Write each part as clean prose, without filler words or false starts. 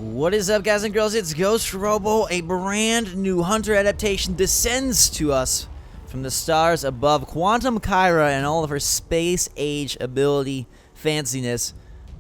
What is up, guys and girls? It's Ghost Robo. A brand new Hunter adaptation descends to us from the stars above. Quantum Kyra and all of her space age ability fanciness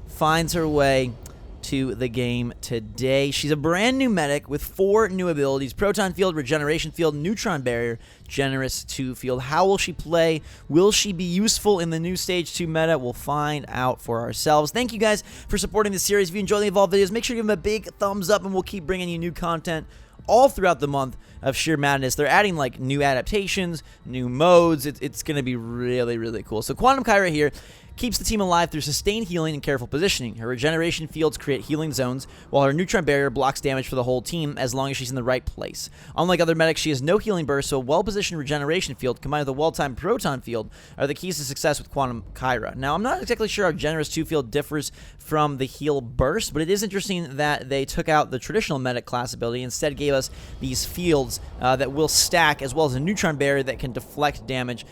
finds her way to the game today. She's a brand new medic with 4 new abilities: Proton Field, Regeneration Field, Neutron Barrier, Generous 2 Field. How will she play? Will she be useful in the new Stage 2 meta? We'll find out for ourselves. Thank you guys for supporting the series. If you enjoy the Evolve videos, make sure you give them a big thumbs up, and we'll keep bringing you new content all throughout the month of sheer madness. They're adding like new adaptations, new modes. It's going to be really, really cool. So Quantum Kyra here keeps the team alive through sustained healing and careful positioning. Her regeneration fields create healing zones, while her neutron barrier blocks damage for the whole team as long as she's in the right place. Unlike other medics, she has no healing burst, so a well-positioned regeneration field combined with a well-timed proton field are the keys to success with Quantum Kyra. Now, I'm not exactly sure how Generous 2 field differs from the heal burst, but it is interesting that they took out the traditional medic class ability, instead gave us these fields that will stack, as well as a neutron barrier that can deflect damage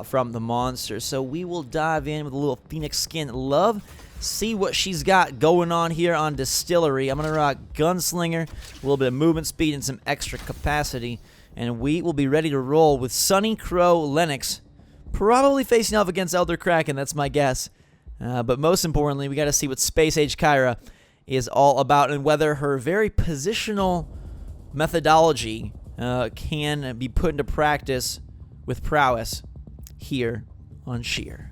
from the monsters. So we will dive in with a little Phoenix Skin love, see what she's got going on here on Distillery. I'm going to rock Gunslinger, a little bit of movement speed and some extra capacity, and we will be ready to roll with Sunny Crow Lennox, probably facing off against Elder Kraken, that's my guess. But most importantly, we got to see what Space Age Kyra is all about, and whether her very positional methodology can be put into practice with prowess here on Sheer.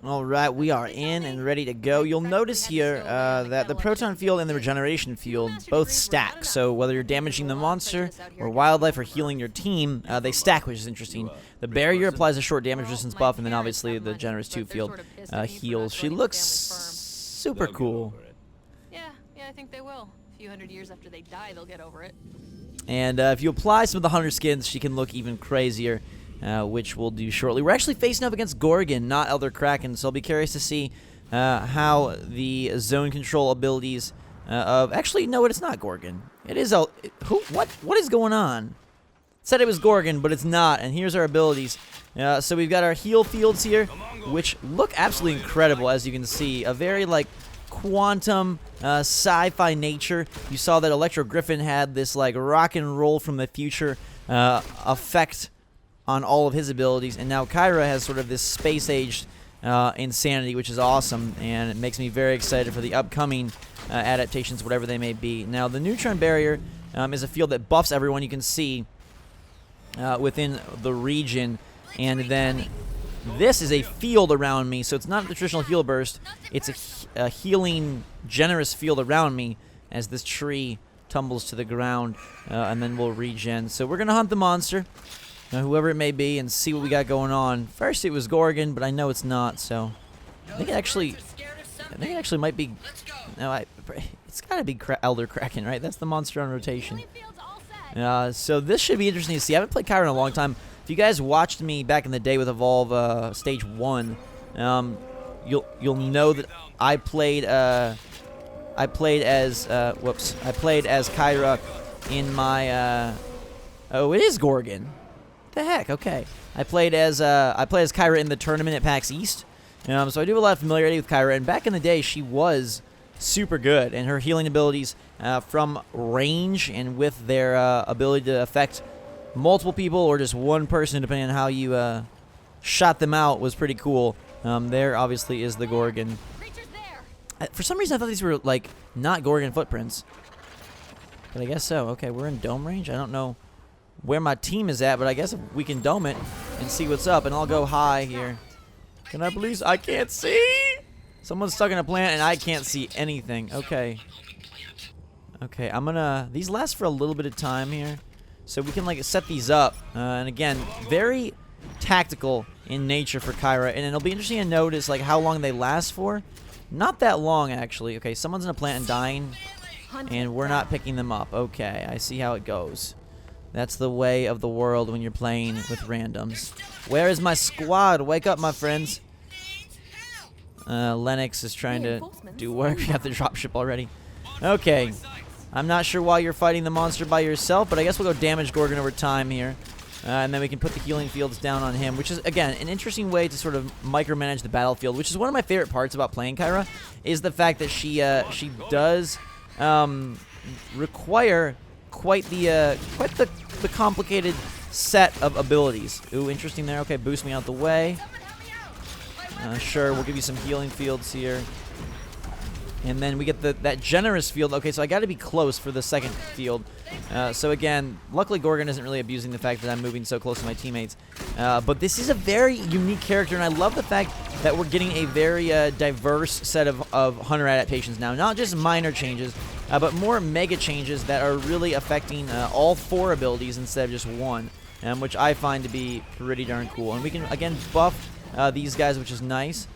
Alright, we are in and ready to go. You'll notice here that the Proton Field and the Regeneration Field both stack. So whether you're damaging the monster or wildlife or healing your team, they stack, which is interesting. The Barrier applies a short damage resistance buff, and then obviously the Generous 2 Field heals. She looks super cool. Yeah, I think they will. A few hundred years after they die, they'll get over it. And if you apply some of the Hunter skins, she can look even crazier. Which we'll do shortly. We're actually facing up against Gorgon, not Elder Kraken, so I'll be curious to see how the zone control abilities of... Actually, no, it's not Gorgon. It is... What is going on? Said it was Gorgon, but it's not, and here's our abilities. So we've got our heal fields here, which look absolutely incredible, as you can see. A very, like, quantum sci-fi nature. You saw that Electro Griffin had this, like, rock and roll from the future effect on all of his abilities, and now Kyra has sort of this space-aged insanity, which is awesome, and it makes me very excited for the upcoming adaptations, whatever they may be. Now, the Neutron Barrier is a field that buffs everyone you can see within the region, and then this is a field around me, so it's not the traditional heal burst, it's a healing, generous field around me as this tree tumbles to the ground, and then we'll regen. So we're going to hunt the monster, whoever it may be, and see what we got going on. First it was Gorgon, but I know it's not, so I think it actually might be... No, it's got to be Elder Kraken, right? That's the monster on rotation. So this should be interesting to see. I haven't played Kyra in a long time. If you guys watched me back in the day with Evolve Stage 1, you'll know that I played as Kyra in my oh, it is Gorgon. The heck? Okay. I played as Kyra in the tournament at PAX East. So I do have a lot of familiarity with Kyra, and back in the day she was super good, and her healing abilities from range and with their ability to affect multiple people or just one person depending on how you shot them out was pretty cool. There obviously is the Gorgon. For some reason I thought these were like not Gorgon footprints, but I guess so. Okay, we're in dome range. I don't know where my team is at, but I guess if we can dome it and see what's up, and I'll go high here. Can I please? I can't see! Someone's stuck in a plant and I can't see anything. Okay. Okay, I'm gonna... These last for a little bit of time here, so we can like set these up. And again, very tactical in nature for Kyra, and it'll be interesting to notice like how long they last for. Not that long, actually. Okay, someone's in a plant and dying, and we're not picking them up. Okay, I see how it goes. That's the way of the world when you're playing with randoms. Where is my squad? Wake up, my friends. Lennox is trying to do work. We got the dropship already. Okay. I'm not sure why you're fighting the monster by yourself, but I guess we'll go damage Gorgon over time here. And then we can put the healing fields down on him, which is, again, an interesting way to sort of micromanage the battlefield, which is one of my favorite parts about playing Kyra, is the fact that she does require quite the complicated set of abilities. Ooh, interesting there. Okay, boost me out the way. Sure, we'll give you some healing fields here. And then we get that generous field. Okay, so I got to be close for the second field. So again, luckily Gorgon isn't really abusing the fact that I'm moving so close to my teammates. But this is a very unique character, and I love the fact that we're getting a very diverse set of Hunter adaptations now. Not just minor changes, but more mega changes that are really affecting all 4 abilities instead of just one, which I find to be pretty darn cool. And we can, again, buff these guys, which is nice.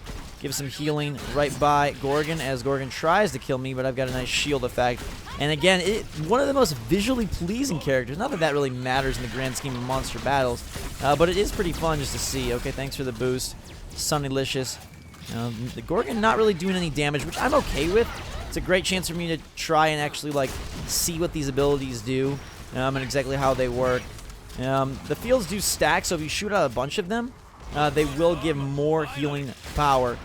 Give some healing right by Gorgon as Gorgon tries to kill me, but I've got a nice shield effect. And again, one of the most visually pleasing characters. Not that that really matters in the grand scheme of monster battles, but it is pretty fun just to see. Okay, thanks for the boost. Sunnylicious. The Gorgon not really doing any damage, which I'm okay with. It's a great chance for me to try and actually like see what these abilities do and exactly how they work. The fields do stack, so if you shoot out a bunch of them, they will give more healing power,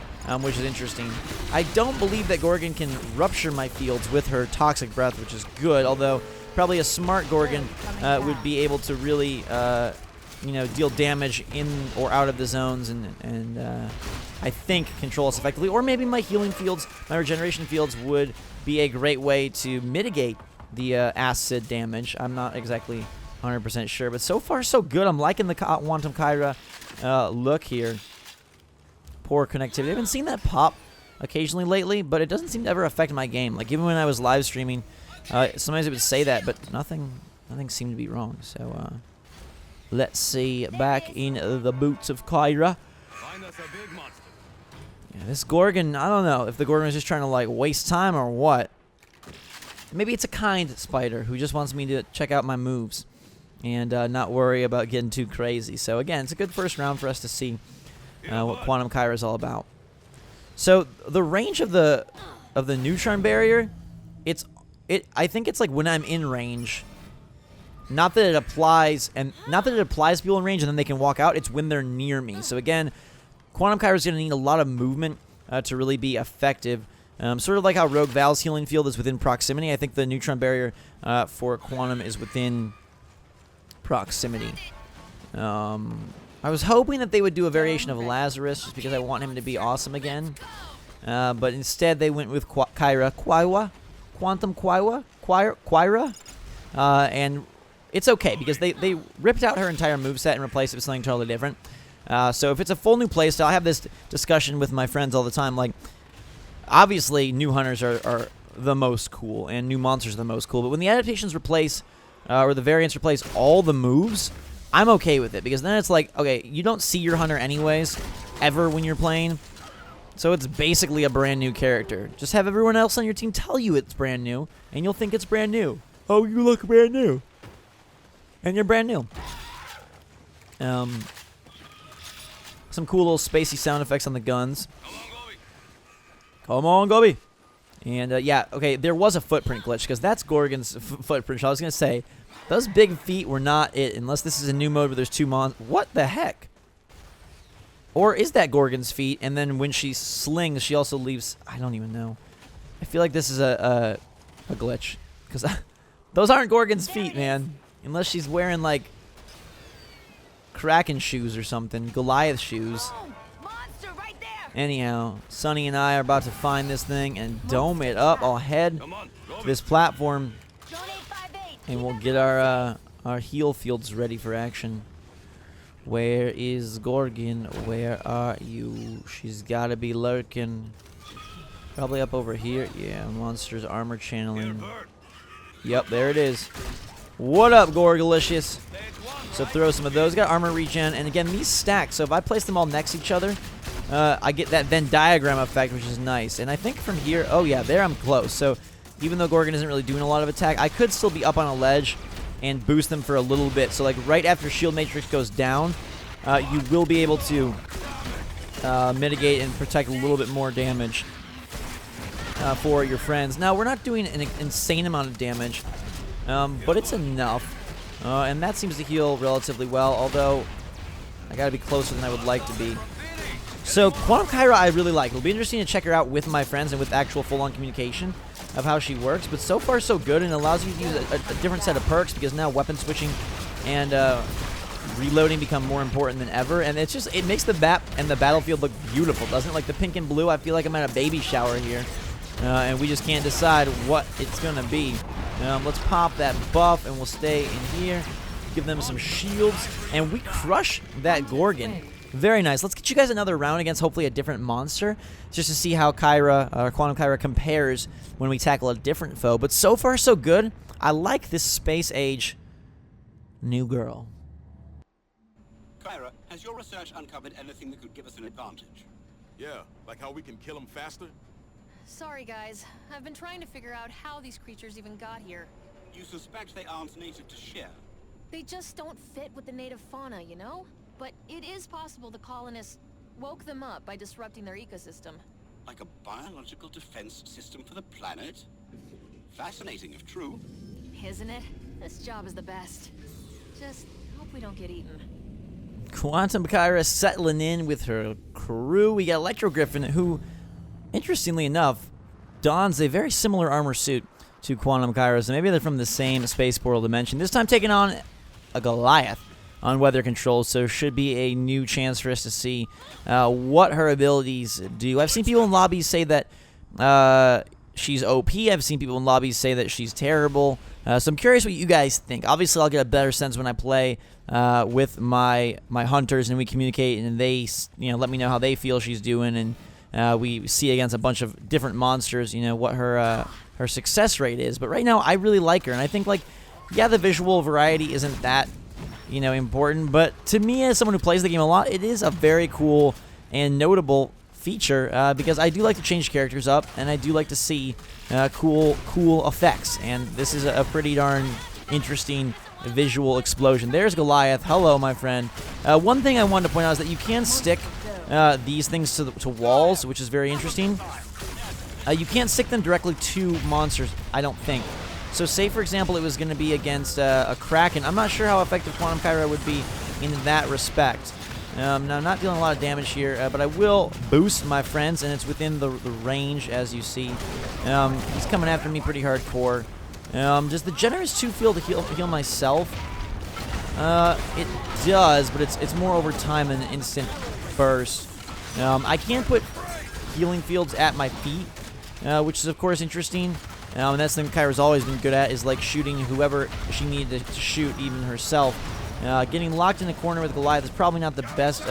which is interesting. I don't believe that Gorgon can rupture my fields with her toxic breath, which is good, although probably a smart Gorgon would be able to really deal damage in or out of the zones and I think control us effectively. Or maybe my healing fields, my regeneration fields would be a great way to mitigate the acid damage. I'm not exactly 100% sure, but so far so good. I'm liking the Quantum Kyra look here. Poor connectivity. I haven't seen that pop occasionally lately, but it doesn't seem to ever affect my game. Like even when I was live streaming, sometimes it would say that, but nothing seemed to be wrong. So let's see, back in the boots of Kyra. Yeah, this Gorgon, I don't know if the Gorgon is just trying to like waste time or what. Maybe it's a kind spider who just wants me to check out my moves and not worry about getting too crazy. So again, it's a good first round for us to see what Quantum Kyra is all about. So the range of the neutron barrier, I think it's like when I'm in range. Not that it applies to people in range and then they can walk out. It's when they're near me. So again, Quantum Kyra is going to need a lot of movement to really be effective. Sort of like how Rogue Val's healing field is within proximity. I think the neutron barrier for Quantum is within proximity. I was hoping that they would do a variation of Lazarus just because I want him to be awesome again. But instead they went with Kyra. Quantum Kyra. And it's okay because they ripped out her entire moveset and replaced it with something totally different. So if it's a full new playstyle, I have this discussion with my friends all the time. Like, obviously, new hunters are the most cool, and new monsters are the most cool. But when the adaptations replace, or the variants replace all the moves, I'm okay with it. Because then it's like, okay, you don't see your hunter anyways, ever when you're playing. So it's basically a brand new character. Just have everyone else on your team tell you it's brand new, and you'll think it's brand new. Oh, you look brand new. And you're brand new. Some cool little spacey sound effects on the guns. Come on, Gobi. And, yeah, okay, there was a footprint glitch, because that's Gorgon's footprint. I was going to say, those big feet were not it, unless this is a new mode where there's 2 What the heck? Or is that Gorgon's feet, and then when she slings, she also leaves... I don't even know. I feel like this is a glitch, because those aren't Gorgon's feet, man. Unless she's wearing, like, Kraken shoes or something. Goliath shoes. Anyhow, Sonny and I are about to find this thing and dome it up. I'll head to this platform, and we'll get our heal fields ready for action. Where is Gorgon? Where are you? She's got to be lurking. Probably up over here. Yeah, monster's armor channeling. Yep, there it is. What up, Gorgolicious? So throw some of those. Got armor regen, and again, these stack. So if I place them all next to each other, I get that Venn diagram effect, which is nice. And I think from here, oh yeah, there I'm close. So even though Gorgon isn't really doing a lot of attack, I could still be up on a ledge and boost them for a little bit. So like right after shield matrix goes down, you will be able to mitigate and protect a little bit more damage for your friends. Now we're not doing an insane amount of damage, but it's enough. And that seems to heal relatively well, although I gotta be closer than I would like to be. So, Quantum Kyra I really like. It'll be interesting to check her out with my friends and with actual full-on communication of how she works, but so far so good, and it allows you to use a different set of perks because now weapon switching and reloading become more important than ever, and it's just, it makes the map and the battlefield look beautiful, doesn't it? Like the pink and blue, I feel like I'm at a baby shower here, and we just can't decide what it's gonna be. Let's pop that buff, and we'll stay in here, give them some shields, and we crush that Gorgon. Very nice. Let's get you guys another round against hopefully a different monster, just to see how Kyra, or Quantum Kyra, compares when we tackle a different foe. But so far, so good. I like this space age new girl. Kyra, has your research uncovered anything that could give us an advantage? Yeah, like how we can kill them faster? Sorry, guys. I've been trying to figure out how these creatures even got here. You suspect they aren't native to Share? They just don't fit with the native fauna, you know? But it is possible the colonists woke them up by disrupting their ecosystem. Like a biological defense system for the planet? Fascinating, if true. Isn't it? This job is the best. Just hope we don't get eaten. Quantum Kyra settling in with her crew. We got Electro Griffin, who, interestingly enough, dons a very similar armor suit to Quantum Kyra, so maybe they're from the same space portal dimension. This time taking on a Goliath on weather control, so should be a new chance for us to see what her abilities do. I've seen people in lobbies say that she's OP. I've seen people in lobbies say that she's terrible. So I'm curious what you guys think. Obviously, I'll get a better sense when I play with my hunters and we communicate, and they let me know how they feel she's doing, and we see against a bunch of different monsters, what her success rate is. But right now, I really like her, and I think, like, yeah, the visual variety isn't that important, but to me, as someone who plays the game a lot, it is a very cool and notable feature because I do like to change characters up, and I do like to see cool effects, and this is a pretty darn interesting visual explosion. There's Goliath. Hello, my friend. One thing I wanted to point out is that you can stick these things to walls, which is very interesting. You can't stick them directly to monsters, I don't think. So say, for example, it was going to be against a Kraken. I'm not sure how effective Quantum Kyra would be in that respect. Now, I'm not dealing a lot of damage here, but I will boost my friends, and it's within the range, as you see. He's coming after me pretty hardcore. Does the Generous 2 feel to heal myself? It does, but it's more over time than an instant burst. I can put healing fields at my feet, which is, of course, interesting. And that's the thing Kyra's always been good at, is like shooting whoever she needed to shoot, even herself. Getting locked in a corner with Goliath is probably not the best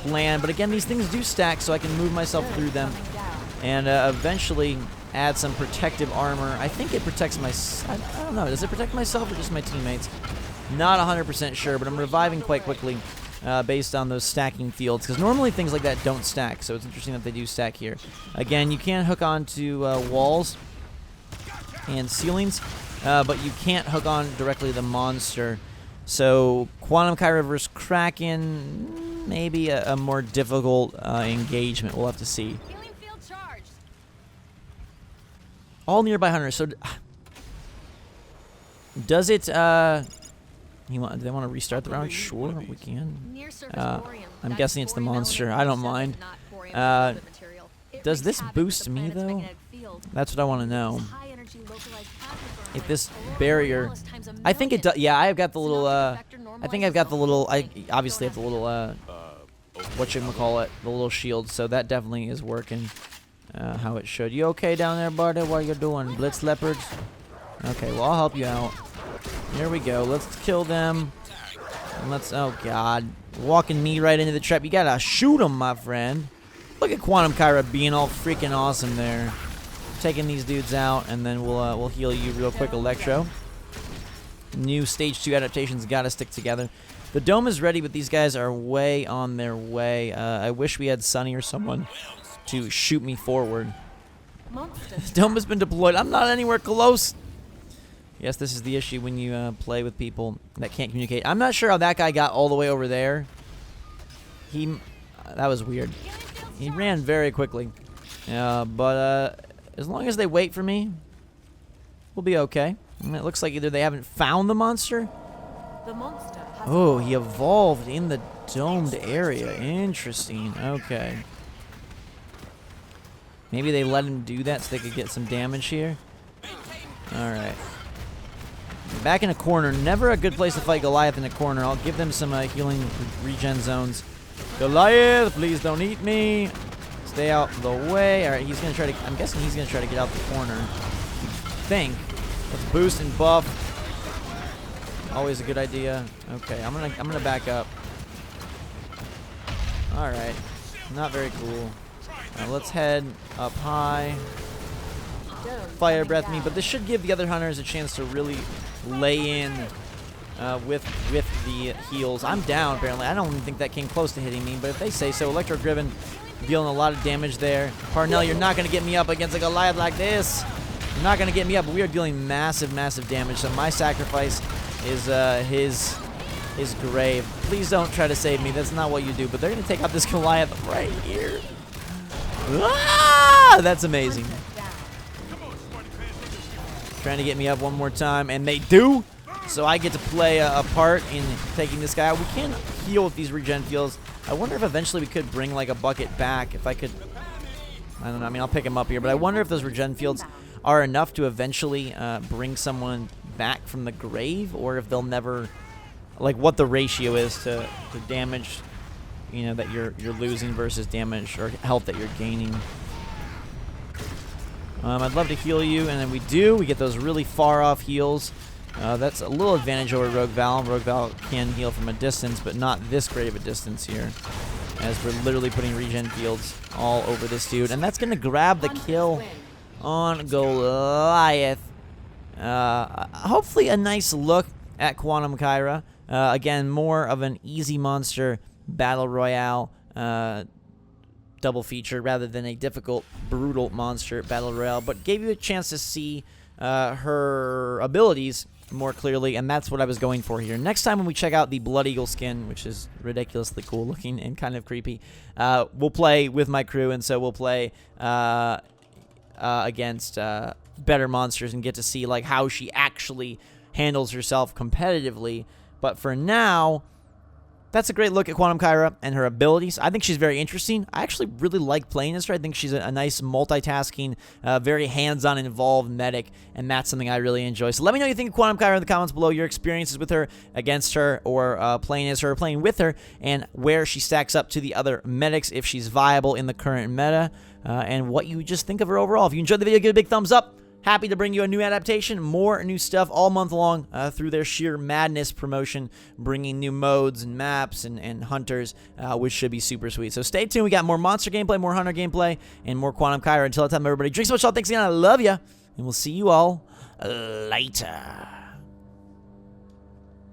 plan, but again, these things do stack, so I can move myself through them and eventually add some protective armor. I think it protects my... I don't know, does it protect myself or just my teammates? Not 100% sure, but I'm reviving quite quickly based on those stacking fields, because normally things like that don't stack, so it's interesting that they do stack here. Again, you can hook onto walls and ceilings, but you can't hook on directly the monster. So Quantum Kyra versus Kraken, maybe a more difficult engagement. We'll have to see. Healing field charged. All nearby hunters. So does it? Do they want to restart the round? Sure, we can. I'm guessing it's the monster. I don't mind. Does this boost me though? That's what I want to know. If this barrier, I think it does. Yeah, I've got the little. I think I've got the little. I obviously have the little. Whatchamacallit, the little shield. So that definitely is working how it should. You okay down there, buddy? What are you doing, Blitz Leopards? Okay, well I'll help you out. Here we go. Let's kill them. And let's. Oh God, walking me right into the trap. You gotta shoot them, my friend. Look at Quantum Kyra being all freaking awesome there. Taking these dudes out, and then we'll heal you real quick, Electro. New stage 2 adaptations gotta stick together. The dome is ready, but these guys are way on their way. I wish we had Sunny or someone to shoot me forward. The dome has been deployed. I'm not anywhere close. Yes, this is the issue when you play with people that can't communicate. I'm not sure how that guy got all the way over there. That was weird. He ran very quickly. But as long as they wait for me, we'll be okay. I mean, it looks like either they haven't found the monster, The monster has Oh, he evolved in the domed area. Interesting. Okay. Maybe they let him do that so they could get some damage here. Alright. Back in a corner. Never a good place to fight Goliath in a corner. I'll give them some healing regen zones. Goliath, please don't eat me. Stay out the way. Alright, he's going to try to... I'm guessing he's going to try to get out the corner. I think. Let's boost and buff. Always a good idea. Okay, I'm gonna back up. Alright. Not very cool. Let's head up high. Fire breath me, but this should give the other hunters a chance to really lay in with the heals. I'm down apparently. I don't even think that came close to hitting me, but if they say so. Electro-Griven dealing a lot of damage there. Parnell, you're not gonna get me up against a Goliath like this. You're not gonna get me up, but we are dealing massive, massive damage. So my sacrifice is his grave. Please don't try to save me. That's not what you do. But they're gonna take out this Goliath right here. Ah, that's amazing. Trying to get me up one more time, and they do. So I get to play a part in taking this guy out. We can heal with these regen fields. I wonder if eventually we could bring like a bucket back. If I could, I don't know. I mean, I'll pick him up here, but I wonder if those regen fields are enough to eventually bring someone back from the grave, or if they'll never, like, what the ratio is to damage, you know, that you're losing versus damage or health that you're gaining. I'd love to heal you, and then we do. We get those really far off heals. That's a little advantage over Rogue Val. Rogue Val can heal from a distance, but not this great of a distance here, as we're literally putting regen fields all over this dude. And that's going to grab the kill on Goliath. Hopefully a nice look at Quantum Kyra. Again, more of an easy monster battle royale double feature rather than a difficult, brutal monster battle royale, but gave you a chance to see her abilities more clearly, and that's what I was going for here. Next time when we check out the Blood Eagle skin, which is ridiculously cool looking and kind of creepy, we'll play with my crew, and so we'll play against better monsters and get to see like how she actually handles herself competitively. But for now, that's a great look at Quantum Kyra and her abilities. I think she's very interesting. I actually really like playing as her. I think she's a nice multitasking, very hands-on involved medic, and that's something I really enjoy. So let me know what you think of Quantum Kyra in the comments below, your experiences with her, against her, or playing as her, or playing with her, and where she stacks up to the other medics, if she's viable in the current meta, and what you just think of her overall. If you enjoyed the video, give it a big thumbs up. Happy to bring you a new adaptation, more new stuff all month long through their Sheer Madness promotion, bringing new modes and maps and hunters, which should be super sweet. So stay tuned. We got more monster gameplay, more hunter gameplay, and more Quantum Kyra. Until that time, everybody, drink so much. Thanks again. I love you, and we'll see you all later.